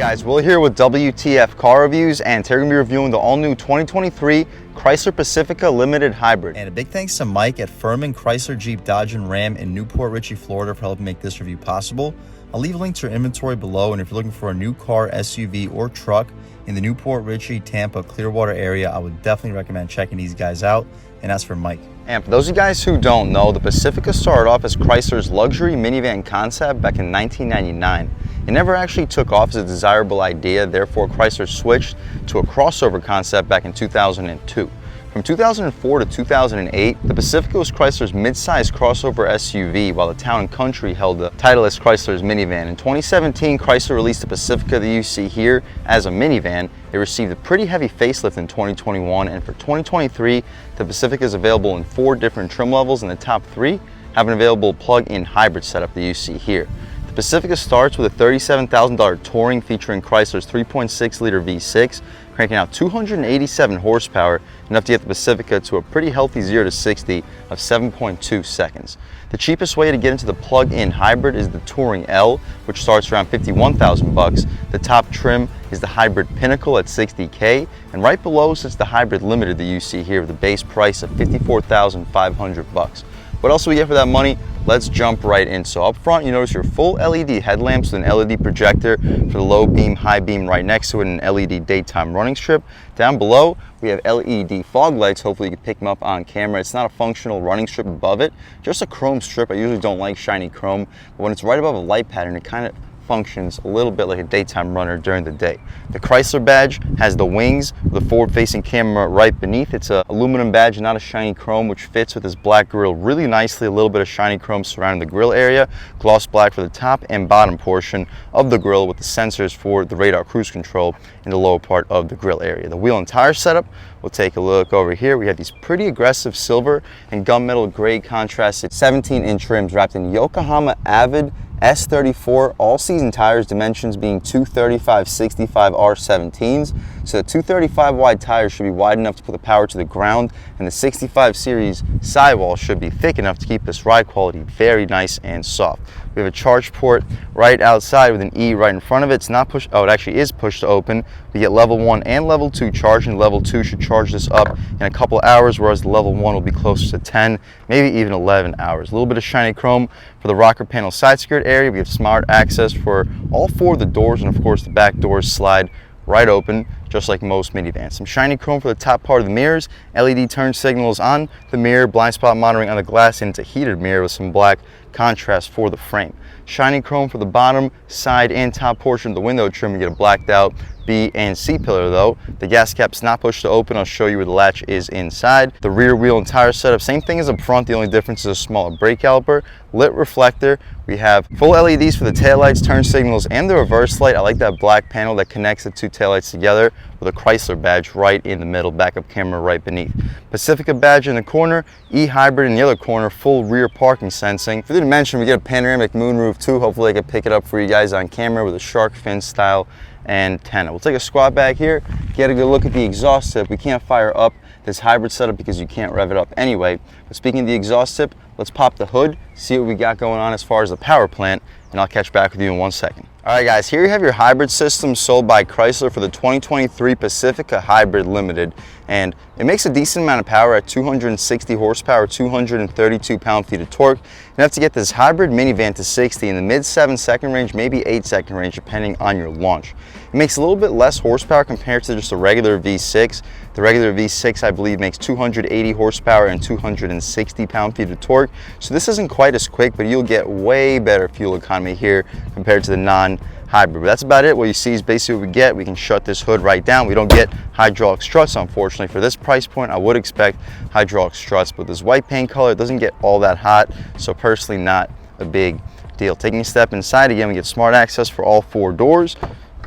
Guys, Will here with W.T.F car reviews, and today we're going to be reviewing the all-new 2023 Chrysler Pacifica Limited Hybrid. And a big thanks to Mike at Furman Chrysler Jeep Dodge and Ram in Newport Richey, Florida for helping make this review possible. I'll leave a link to your inventory below, and if you're looking for a new car, SUV, or truck in the Newport Richey, Tampa, Clearwater area, I would definitely recommend checking these guys out. And as for Mike. And for those of you guys who don't know, the Pacifica started off as Chrysler's luxury minivan concept back in 1999. It never actually took off as a desirable idea, therefore Chrysler switched to a crossover concept back in 2002. From 2004 to 2008, the Pacifica was Chrysler's mid-size crossover SUV, while the Town & Country held the title as Chrysler's minivan. In 2017, Chrysler released the Pacifica that you see here as a minivan. It received a pretty heavy facelift in 2021, and for 2023, the Pacifica is available in 4 different trim levels, and the top 3 have an available plug-in hybrid setup that you see here. The Pacifica starts with a $37,000 Touring featuring Chrysler's 3.6-liter V6, cranking out 287 horsepower, enough to get the Pacifica to a pretty healthy 0 to 60 of 7.2 seconds. The cheapest way to get into the plug-in hybrid is the Touring L, which starts around $51,000. The top trim is the Hybrid Pinnacle at $60K, and right below sits the Hybrid Limited that you see here with a base price of $54,500. What else do we get for that money? Let's jump right in. So up front, you notice your full LED headlamps with an LED projector for the low beam, high beam right next to it, and an LED daytime running strip. Down below, we have LED fog lights. Hopefully you can pick them up on camera. It's not a functional running strip above it, just a chrome strip. I usually don't like shiny chrome, but when it's right above a light pattern, it kind of functions a little bit like a daytime runner during the day. The Chrysler badge has the wings with the forward-facing camera right beneath. It's an aluminum badge, not a shiny chrome, which fits with this black grille really nicely. A little bit of shiny chrome surrounding the grille area, gloss black for the top and bottom portion of the grille with the sensors for the radar cruise control in the lower part of the grille area. The wheel and tire setup, we'll take a look over here. We have these pretty aggressive silver and gunmetal gray contrasted 17-inch rims wrapped in Yokohama Avid S34 all-season tires, dimensions being 235/65 R17s. So the 235 wide tires should be wide enough to put the power to the ground, and the 65 series sidewall should be thick enough to keep this ride quality very nice and soft. We have a charge port right outside with an E right in front of it. It's not push, oh, it actually is push to open. We get level 1 and level 2 charging. Level 2 should charge this up in a couple hours, whereas the level 1 will be closer to 10, maybe even 11 hours. A little bit of shiny chrome for the rocker panel side skirt area. We have smart access for all 4 of the doors, and of course the back doors slide right open, just like most minivans. Some shiny chrome for the top part of the mirrors, LED turn signals on the mirror, blind spot monitoring on the glass, and it's a heated mirror with some black contrast for the frame. Shiny chrome for the bottom, side, and top portion of the window trim. You get a blacked out B and C pillar though. The gas cap's not pushed to open. I'll show you where the latch is inside. The rear wheel and tire setup, same thing as up front. The only difference is a smaller brake caliper. Lit reflector. We have full LEDs for the taillights, turn signals, and the reverse light. I like that black panel that connects the 2 taillights together with a Chrysler badge right in the middle, backup camera right beneath. Pacifica badge in the corner, E-Hybrid in the other corner, full rear parking sensing. I didn't mention we get a panoramic moonroof too. Hopefully I can pick it up for you guys on camera with a shark fin style antenna. We'll take a squat back here, get a good look at the exhaust tip. We can't fire up this hybrid setup because you can't rev it up anyway. But speaking of the exhaust tip, let's pop the hood, see what we got going on as far as the power plant, and I'll catch back with you in 1 second. Alright guys, here you have your hybrid system sold by Chrysler for the 2023 Pacifica Hybrid Limited, and it makes a decent amount of power at 260 horsepower, 232 pound-feet of torque, enough to get this hybrid minivan to 60 in the mid 7-second range, maybe 8-second range depending on your launch. It makes a little bit less horsepower compared to just a regular V6. The regular V6 I believe makes 280 horsepower and 260 pound-feet of torque, so this isn't quite as quick, but you'll get way better fuel economy here compared to the non-hybrid. But that's about it. What you see is basically what we get. We can shut this hood right down. We don't get hydraulic struts, unfortunately. For this price point, I would expect hydraulic struts, but this white paint color, it doesn't get all that hot, so personally not a big deal. Taking a step inside, again, we get smart access for all 4 doors.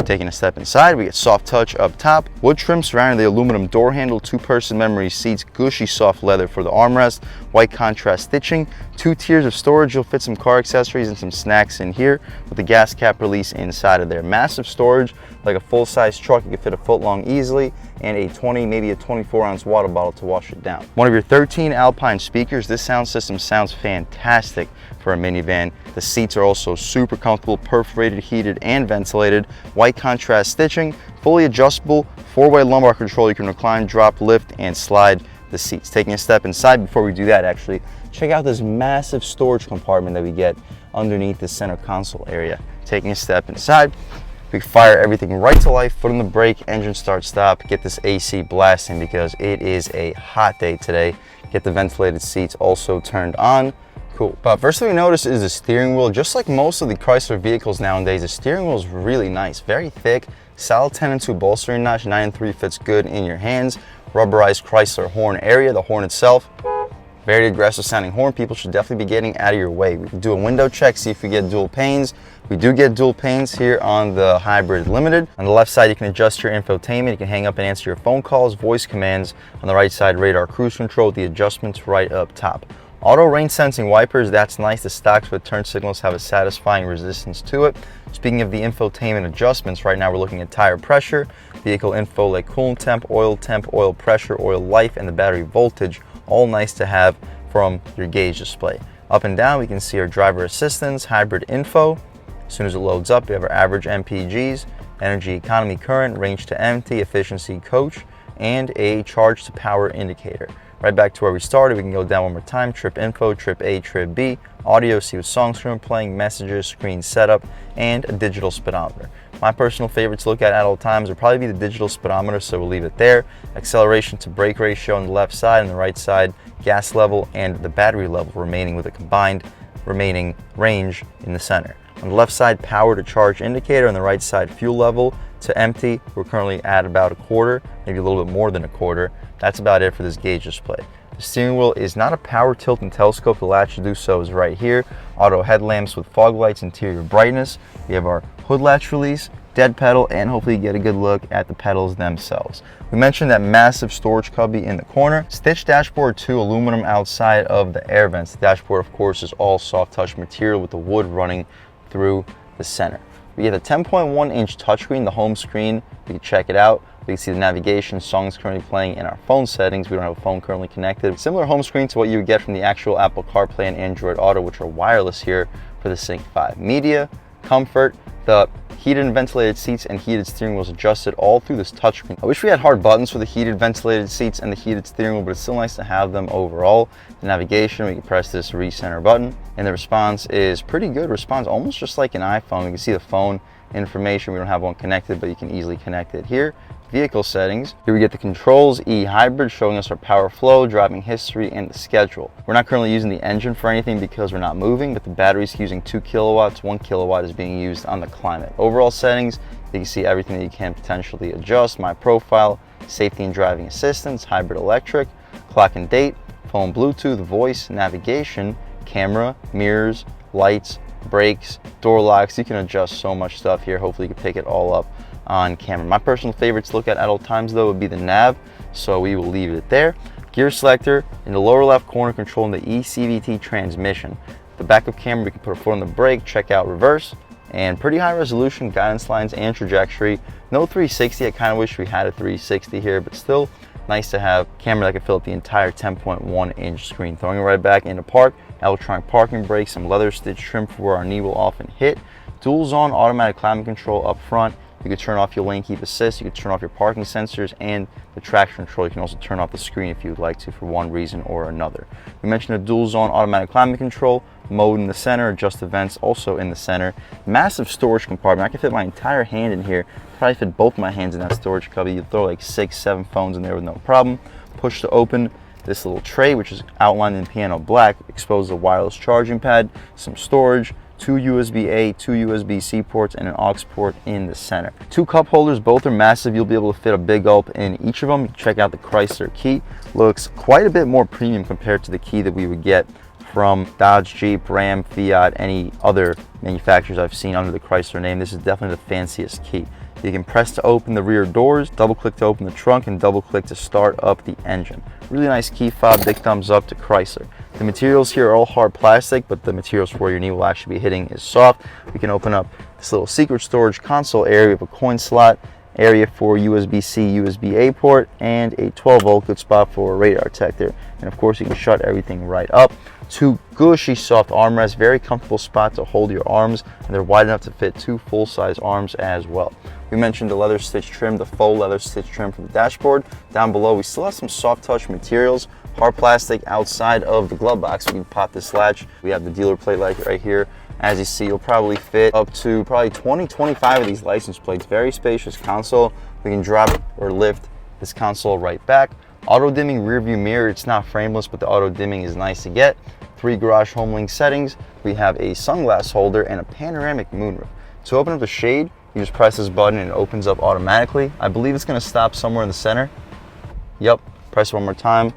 Taking a step inside, we get soft touch up top, wood trim surrounding the aluminum door handle, 2-person memory seats, gushy soft leather for the armrest, white contrast stitching, 2 tiers of storage. You'll fit some car accessories and some snacks in here with the gas cap release inside of there. Massive storage, like a full-size truck. You can fit a foot long easily, and a 20, maybe a 24-ounce water bottle to wash it down. One of your 13 Alpine speakers. This sound system sounds fantastic for a minivan. The seats are also super comfortable, perforated, heated, and ventilated. White contrast stitching, fully adjustable, 4-way lumbar control. You can recline, drop, lift, and slide the seats. Taking a step inside, before we do that, actually, check out this massive storage compartment that we get underneath the center console area. Taking a step inside, we fire everything right to life, foot on the brake, engine start stop, get this AC blasting because it is a hot day today. Get the ventilated seats also turned on. Cool. But first thing we notice is the steering wheel. Just like most of the Chrysler vehicles nowadays, the steering wheel is really nice, very thick, solid 10-2 bolstering notch, 9-3 fits good in your hands. Rubberized Chrysler horn area. The horn itself, very aggressive sounding horn. People should definitely be getting out of your way. We can do a window check, see if we get dual panes. We do get dual panes here on the Hybrid Limited. On the left side, you can adjust your infotainment. You can hang up and answer your phone calls, voice commands. On the right side, radar cruise control with the adjustments right up top. Auto rain sensing wipers, that's nice. The stocks with turn signals have a satisfying resistance to it. Speaking of the infotainment adjustments, right now we're looking at tire pressure, vehicle info like coolant temp, oil pressure, oil life, and the battery voltage. All nice to have from your gauge display. Up and down, we can see our driver assistance, hybrid info. As soon as it loads up, we have our average MPGs, energy economy current, range to empty, efficiency coach, and a charge to power indicator. Right back to where we started, we can go down one more time. Trip info, trip A, trip B, audio, see what songs are playing, messages, screen setup, and a digital speedometer. My personal favorite to look at all times would probably be the digital speedometer, so we'll leave it there. Acceleration to brake ratio on the left side, and the right side, gas level and the battery level remaining with a combined remaining range in the center. On the left side, power to charge indicator. On the right side, fuel level to empty. We're currently at about a quarter, maybe a little bit more than a quarter. That's about it for this gauge display. The steering wheel is not a power tilt and telescope. The latch to do so is right here. Auto headlamps with fog lights, interior brightness. We have our hood latch release, dead pedal, and hopefully you get a good look at the pedals themselves. We mentioned that massive storage cubby in the corner. Stitched dashboard to aluminum outside of the air vents. The dashboard, of course, is all soft touch material with the wood running through the center. We get a 10.1-inch touchscreen, the home screen. You can check it out. We can see the navigation, songs currently playing in our phone settings. We don't have a phone currently connected. Similar home screen to what you would get from the actual Apple CarPlay and Android Auto, which are wireless here for the Sync 5. Media, comfort, the heated and ventilated seats and heated steering wheels adjusted all through this touchscreen. I wish we had hard buttons for the heated ventilated seats and the heated steering wheel, but it's still nice to have them overall. The navigation, we can press this recenter button, and the response is pretty good. Response almost just like an iPhone. You can see the phone information. We don't have one connected, but you can easily connect it here. Vehicle settings. Here we get the controls, e-hybrid, showing us our power flow, driving history, and the schedule. We're not currently using the engine for anything because we're not moving, but the battery's using 2 kilowatts, 1 kilowatt is being used on the Climate. Overall settings, you can see everything that you can potentially adjust. My profile, safety and driving assistance, hybrid electric, clock and date, phone Bluetooth, voice, navigation, camera, mirrors, lights, brakes, door locks. You can adjust so much stuff here. Hopefully you can pick it all up on camera. My personal favorite to look at all times though would be the nav, so we will leave it there. Gear selector in the lower left corner, controlling the eCVT transmission. The backup camera, we can put a foot on the brake, check out reverse, and pretty high resolution guidance lines and trajectory. No 360, I kind of wish we had a 360 here, but still nice to have a camera that can fill up the entire 10.1-inch screen. Throwing it right back into park, electronic parking brakes, some leather stitch trim for where our knee will often hit. Dual zone automatic climate control up front. You can turn off your lane keep assist, you can turn off your parking sensors, and the traction control. You can also turn off the screen if you would like to for one reason or another. We mentioned a dual zone automatic climate control, mode in the center, adjust the vents also in the center. Massive storage compartment. I can fit my entire hand in here. Probably fit both my hands in that storage cubby. You throw like 6-7 phones in there with no problem. Push to open this little tray, which is outlined in piano black, exposes a wireless charging pad, some storage, 2 USB-A, 2 USB-C ports, and an aux port in the center. 2 cup holders, both are massive. You'll be able to fit a big gulp in each of them. You can check out the Chrysler key. Looks quite a bit more premium compared to the key that we would get from Dodge, Jeep, Ram, Fiat, any other manufacturers I've seen under the Chrysler name. This is definitely the fanciest key. You can press to open the rear doors, double click to open the trunk, and double click to start up the engine. Really nice key fob, big thumbs up to Chrysler. The materials here are all hard plastic, but the materials for your knee will actually be hitting is soft. We can open up this little secret storage console area with a coin slot, area for USB-C, USB-A port, and a 12-volt, good spot for a radar detector. And of course, you can shut everything right up. Two gushy soft armrests, very comfortable spot to hold your arms, and they're wide enough to fit two full-size arms as well. We mentioned the leather stitch trim, the faux leather stitch trim for the dashboard. Down below, we still have some soft touch materials, hard plastic outside of the glove box. We can pop this latch. We have the dealer plate like right here. As you see, you'll probably fit up to probably 20-25 of these license plates. Very spacious console. We can drop or lift this console right back. Auto dimming rear view mirror. It's not frameless, but the auto dimming is nice to get. 3 garage home link settings. We have a sunglass holder and a panoramic moonroof. To open up the shade, you just press this button and it opens up automatically. I believe it's going to stop somewhere in the center. Yep. Press it one more time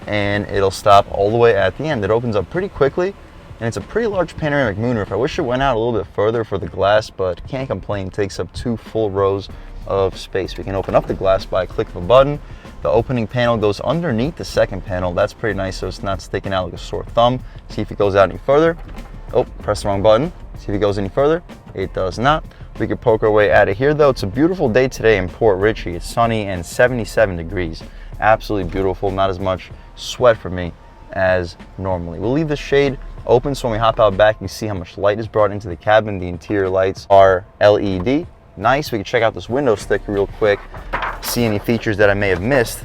and it'll stop all the way at the end. It opens up pretty quickly. And it's a pretty large panoramic moonroof. I wish it went out a little bit further for the glass, but can't complain. It takes up 2 full rows of space. We can open up the glass by a click of a button. The opening panel goes underneath the second panel. That's pretty nice, so it's not sticking out like a sore thumb. See if it goes out any further. Oh, press the wrong button. See if it goes any further. It does not. We could poke our way out of here though. It's a beautiful day today in Port Richey. It's sunny and 77 degrees. Absolutely beautiful. Not as much sweat for me as normally. We'll leave the shade open so when we hop out back, you can see how much light is brought into the cabin. The interior lights are LED. Nice. We can check out this window sticker real quick, see any features that I may have missed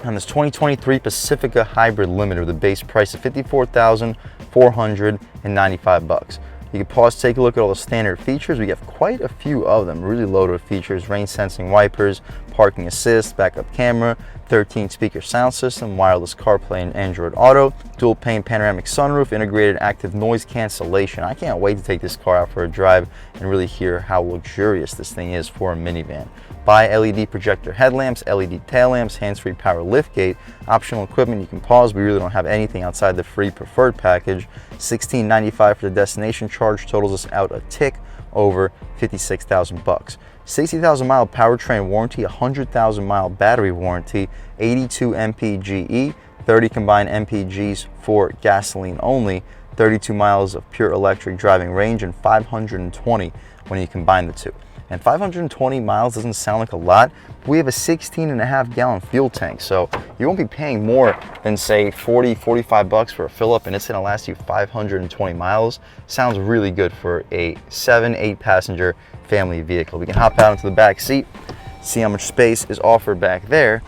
on this 2023 Pacifica Hybrid Limited with a base price of $54,495. You can pause, take a look at all the standard features. We have quite a few of them, really loaded with features: rain sensing wipers, parking assist, backup camera, 13-speaker sound system, wireless CarPlay and Android Auto, dual pane panoramic sunroof, integrated active noise cancellation. I can't wait to take this car out for a drive and really hear how luxurious this thing is for a minivan. Bi-LED projector headlamps, LED tail lamps, hands-free power liftgate, optional equipment you can pause. We really don't have anything outside the free preferred package. $16.95 for the destination charge totals us out a tick over 56,000 bucks. 60,000 mile powertrain warranty, 100,000 mile battery warranty, 82 mpge, 30 combined mpgs for gasoline only, 32 miles of pure electric driving range, and 520 when you combine the two. And 520 miles doesn't sound like a lot. We have a 16.5 gallon fuel tank, so you won't be paying more than say 40-45 bucks for a fill up, and it's gonna last you 520 miles. Sounds really good for a 7-8 passenger family vehicle. We can hop out into the back seat, see how much space is offered back there,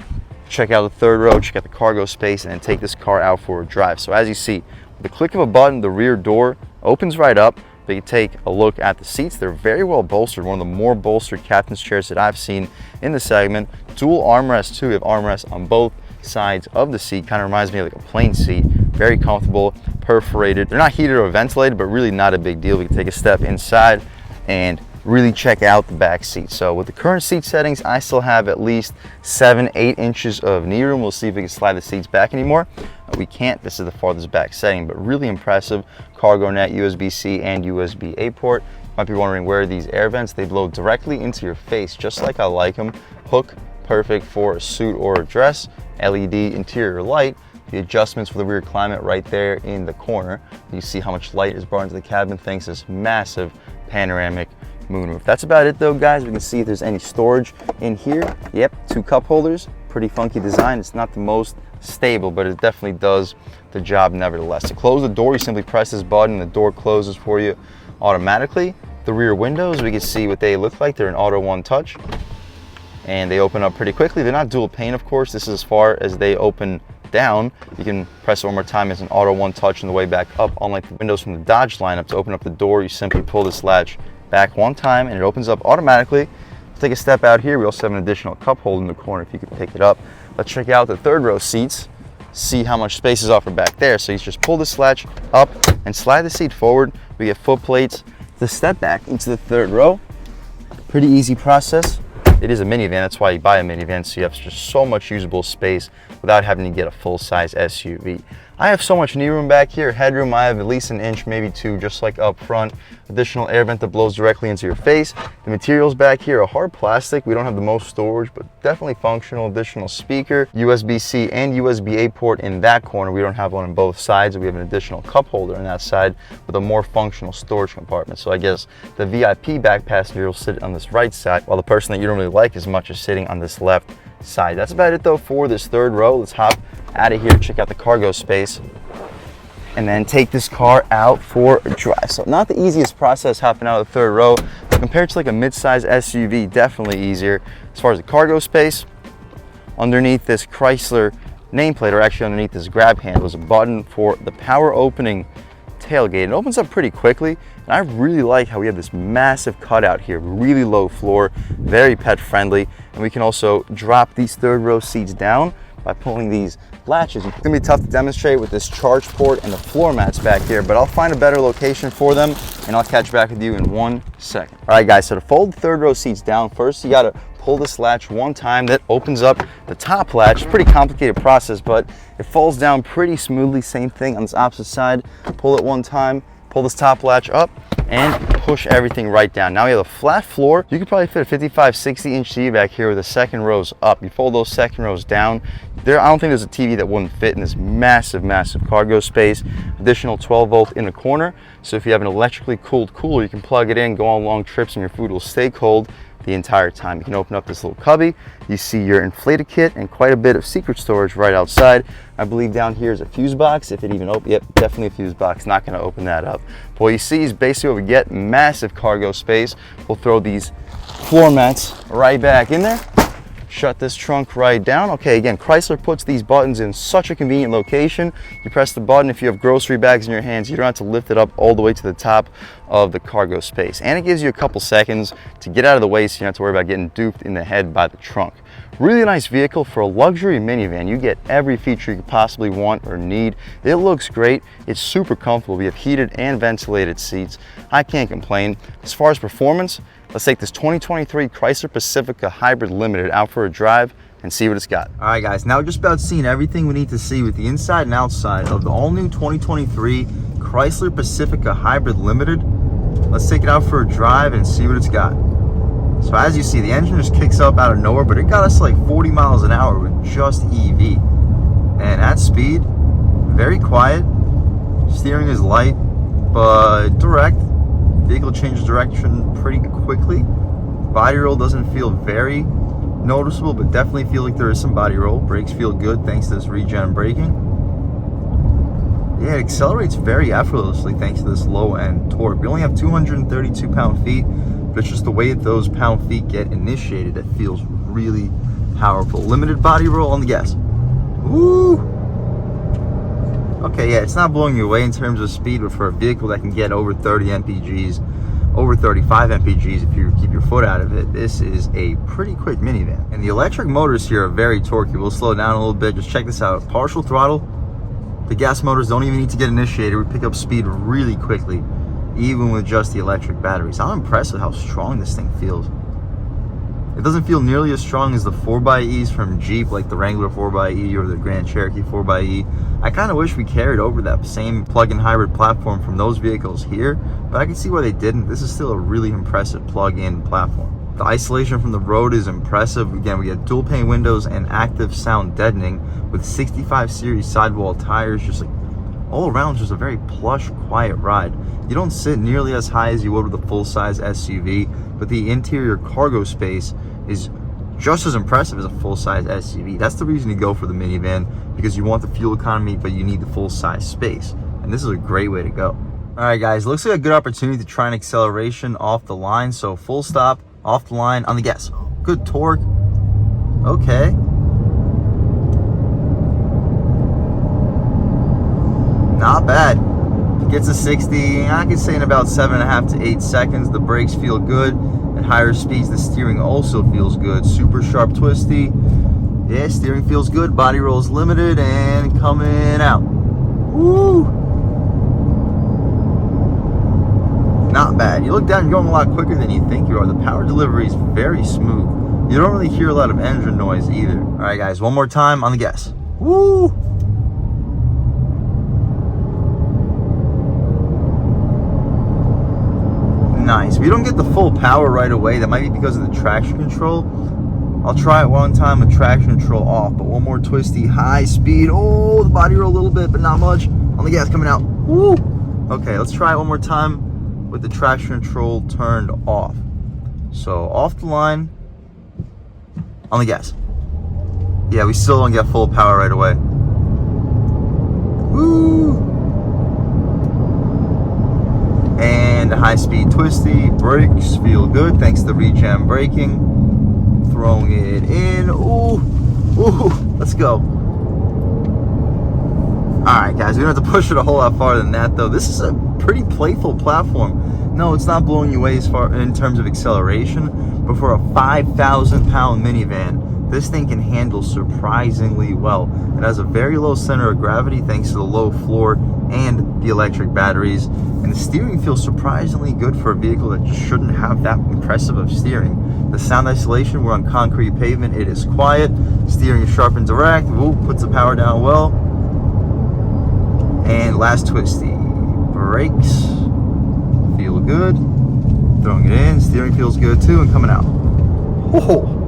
check out the third row, check out the cargo space, and then take this car out for a drive. So as you see, with the click of a button, the rear door opens right up. But you take a look at the seats, they're very well bolstered, one of the more bolstered captain's chairs that I've seen in the segment. Dual armrests too, we have armrests on both sides of the seat, kind of reminds me of like a plane seat. Very comfortable, perforated. They're not heated or ventilated, but really not a big deal. We can take a step inside and really check out the back seat. So with the current seat settings, I still have at least 7-8 inches of knee room. We'll see if we can slide the seats back anymore. We can't. This is the farthest back setting, but really impressive. Cargo net, USB-C and USB-A port. You might be wondering where are these air vents. They blow directly into your face, just like I like them. Hook, perfect for a suit or a dress. LED interior light. The adjustments for the rear climate right there in the corner. You see how much light is brought into the cabin thanks to this massive panoramic moonroof. That's about it though, guys. We can see if there's any storage in here. Yep, 2 cup holders. Pretty funky design. It's not the most stable, but it definitely does the job nevertheless. To close the door, you simply press this button, the door closes for you automatically. The rear windows, we can see what they look like. They're an auto one touch and they open up pretty quickly. They're not dual pane, of course. This is as far as they open down. You can press it one more time. It's an auto one touch on the way back up. Unlike the windows from the Dodge lineup, to open up the door, you simply pull this latch back one time and it opens up automatically. Take a step out here. We also have an additional cup holder in the corner if you could pick it up. Let's check out the third row seats, see how much space is offered back there. So you just pull this latch up and slide the seat forward. We get foot plates to step back into the third row. Pretty easy process. It is a minivan, that's why you buy a minivan, so you have just so much usable space without having to get a full-size SUV. I have so much knee room back here, headroom. I have at least an inch, maybe two, just like up front. Additional air vent that blows directly into your face. The materials back here are hard plastic. We don't have the most storage, but definitely functional. Additional speaker, USB-C and USB-A port in that corner. We don't have one on both sides. We have an additional cup holder on that side with a more functional storage compartment. So I guess the VIP back passenger will sit on this right side, while the person that you don't really like as much is sitting on this left side. That's about it though for this third row. Let's hop out of here, check out the cargo space, and then take this car out for a drive. So not the easiest process hopping out of the third row, but compared to like a mid-size SUV, definitely easier. As far as the cargo space, underneath this Chrysler nameplate, or actually underneath this grab handle, is a button for the power opening tailgate. It opens up pretty quickly, and I really like how we have this massive cutout here, really low floor, very pet friendly, and we can also drop these third row seats down by pulling these latches. It's gonna be tough to demonstrate with this charge port and the floor mats back here, but I'll find a better location for them and I'll catch back with you in 1 second. All right guys, so to fold the third row seats down, first you gotta pull this latch one time. That opens up the top latch. Pretty complicated process, but it falls down pretty smoothly. Same thing on this opposite side. Pull it one time, pull this top latch up, and push everything right down. Now we have a flat floor. You could probably fit a 55, 60-inch TV back here with the second rows up. You fold those second rows down. I don't think there's a TV that wouldn't fit in this massive, massive cargo space. Additional 12-volt in the corner. So if you have an electrically cooled cooler, you can plug it in, go on long trips, and your food will stay cold the entire time. You can open up this little cubby. You see your inflated kit and quite a bit of secret storage right outside. I believe down here is a fuse box. If it even opens, yep, definitely a fuse box. Not gonna open that up. But what you see is basically what we get, massive cargo space. We'll throw these floor mats right back in there. Shut this trunk right down. Okay, again, Chrysler puts these buttons in such a convenient location. You press the button, if you have grocery bags in your hands, you don't have to lift it up all the way to the top of the cargo space. And it gives you a couple seconds to get out of the way so you don't have to worry about getting duped in the head by the trunk. Really nice vehicle for a luxury minivan. You get every feature you could possibly want or need. It looks great. It's super comfortable. We have heated and ventilated seats. I can't complain. As far as performance, let's take this 2023 Chrysler Pacifica Hybrid Limited out for a drive and see what it's got. All right guys, now just about seen everything we need to see with the inside and outside of the all-new 2023 Chrysler Pacifica Hybrid Limited. Let's take it out for a drive and see what it's got. So as you see, the engine just kicks up out of nowhere, but it got us like 40 miles an hour with just EV. And at speed, very quiet. Steering is light, but direct. Vehicle changes direction pretty quickly. Body roll doesn't feel very noticeable, but definitely feel like there is some body roll. Brakes feel good thanks to this regen braking. Yeah, it accelerates very effortlessly thanks to this low end torque. We only have 232 pound-feet, but it's just the way that those pound-feet get initiated that feels really powerful. Limited body roll on the gas. Woo! Okay, yeah, it's not blowing you away in terms of speed, but for a vehicle that can get over 30 mpgs, over 35 mpgs if you keep your foot out of it, this is a pretty quick minivan. And the electric motors here are very torquey. We'll slow down a little bit. Just check this out. Partial throttle. The gas motors don't even need to get initiated. We pick up speed really quickly, even with just the electric batteries. I'm impressed with how strong this thing feels. It doesn't feel nearly as strong as the 4xEs from Jeep, like the Wrangler 4xE or the Grand Cherokee 4xE. I kind of wish we carried over that same plug-in hybrid platform from those vehicles here, but I can see why they didn't. This is still a really impressive plug-in platform. The isolation from the road is impressive. Again, we get dual pane windows and active sound deadening with 65 series sidewall tires. Just like all around, just a very plush, quiet ride. You don't sit nearly as high as you would with a full-size SUV, but the interior cargo space is just as impressive as a full-size SUV. That's the reason you go for the minivan, because you want the fuel economy, but you need the full-size space. And this is a great way to go. All right, guys, looks like a good opportunity to try an acceleration off the line. So full stop, off the line, on the gas. Good torque. Okay. Not bad. Gets a 60, I can say in about 7.5 to 8 seconds. The brakes feel good. At higher speeds, the steering also feels good. Super sharp twisty. Yeah, steering feels good. Body rolls limited and coming out. Woo! Not bad. You look down, you're going a lot quicker than you think you are. The power delivery is very smooth. You don't really hear a lot of engine noise either. All right, guys, one more time on the gas. Woo! Nice. We don't get the full power right away. That might be because of the traction control. I'll try it one time with traction control off, but one more twisty, high speed. Oh, the body roll a little bit, but not much. On the gas coming out. Woo! Okay, let's try it one more time with the traction control turned off. So off the line, on the gas. Yeah, we still don't get full power right away. Woo! And a high-speed twisty, brakes feel good thanks to the regen braking. Throwing it in, ooh, ooh, let's go. All right, guys, we don't have to push it a whole lot farther than that, though. This is a pretty playful platform. No, it's not blowing you away as far in terms of acceleration, but for a 5,000-pound minivan, this thing can handle surprisingly well. It has a very low center of gravity thanks to the low floor and the electric batteries, and the steering feels surprisingly good for a vehicle that just shouldn't have that impressive of steering. The sound isolation, we're on concrete pavement, it is quiet. Steering is sharp and direct. Woo, puts the power down well. And last twisty, brakes feel good. Throwing it in, steering feels good too, and coming out. Whoa.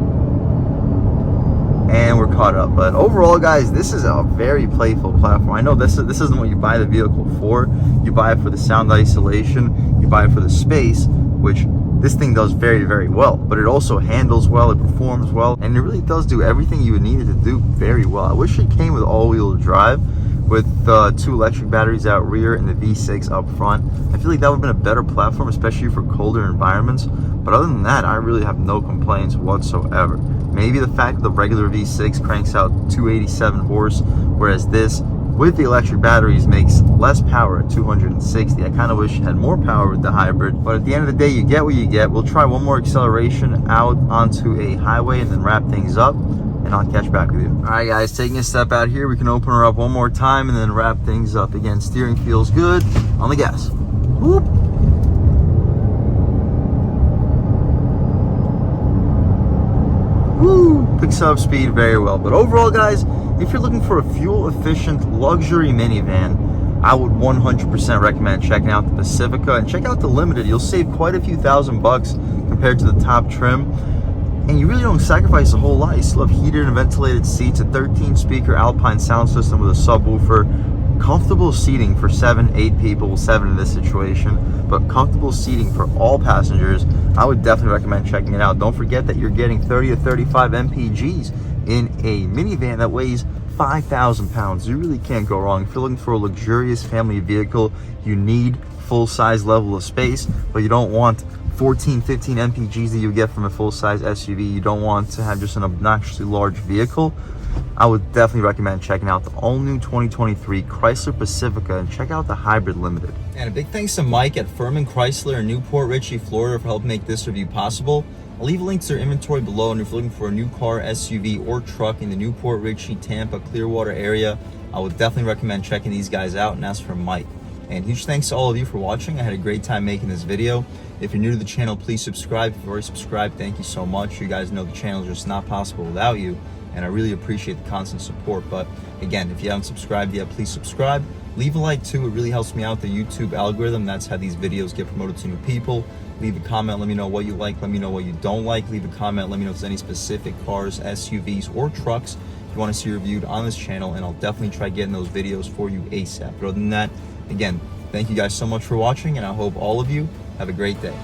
And we're caught up. But overall, guys, this is a very playful platform. I know this isn't what you buy the vehicle for. You buy it for the sound isolation, you buy it for the space, which this thing does very, very well. But it also handles well, it performs well, and it really does do everything you would need it to do very well. I wish it came with all-wheel drive, with 2 electric batteries out rear and the V6 up front. I feel like that would have been a better platform, especially for colder environments. But other than that, I really have no complaints whatsoever. Maybe the fact that the regular V6 cranks out 287 horse, whereas this, with the electric batteries, makes less power at 260. I kind of wish it had more power with the hybrid, but at the end of the day, you get what you get. We'll try one more acceleration out onto a highway and then wrap things up, and I'll catch back with you. All right, guys, taking a step out here, we can open her up one more time and then wrap things up. Again, steering feels good. On the gas. Whoop. Woo! Picks up speed very well. But overall, guys, if you're looking for a fuel-efficient luxury minivan, I would 100% recommend checking out the Pacifica and check out the Limited. You'll save quite a few $1,000 compared to the top trim. And you really don't sacrifice a whole lot. You still have heated and ventilated seats, a 13-speaker Alpine sound system with a subwoofer, comfortable seating for 7-8 people, well, 7 in this situation, but comfortable seating for all passengers. I would definitely recommend checking it out. Don't forget that you're getting 30 to 35 mpgs in a minivan that weighs 5,000 pounds. You really can't go wrong. If you're looking for a luxurious family vehicle, you need full-size level of space, but you don't want 14, 15 mpgs that you get from a full-size SUV. You don't want to have just an obnoxiously large vehicle. I would definitely recommend checking out the all-new 2023 Chrysler Pacifica and check out the Hybrid Limited. And a big thanks to Mike at Furman Chrysler in Newport Richey, Florida for helping make this review possible. I'll leave a link to their inventory below, and if you're looking for a new car, SUV, or truck in the Newport Richey, Tampa, Clearwater area, I would definitely recommend checking these guys out, and that's from Mike. And huge thanks to all of you for watching. I had a great time making this video. If you're new to the channel, please subscribe. If you've already subscribed, thank you so much. You guys know the channel is just not possible without you, and I really appreciate the constant support. But again, if you haven't subscribed yet, please subscribe. Leave a like too, it really helps me out, the YouTube algorithm. That's how these videos get promoted to new people. Leave a comment, let me know what you like, let me know what you don't like. Leave a comment, let me know if there's any specific cars, SUVs, or trucks you want to see reviewed on this channel, and I'll definitely try getting those videos for you ASAP. But other than that, again, thank you guys so much for watching, and I hope all of you have a great day.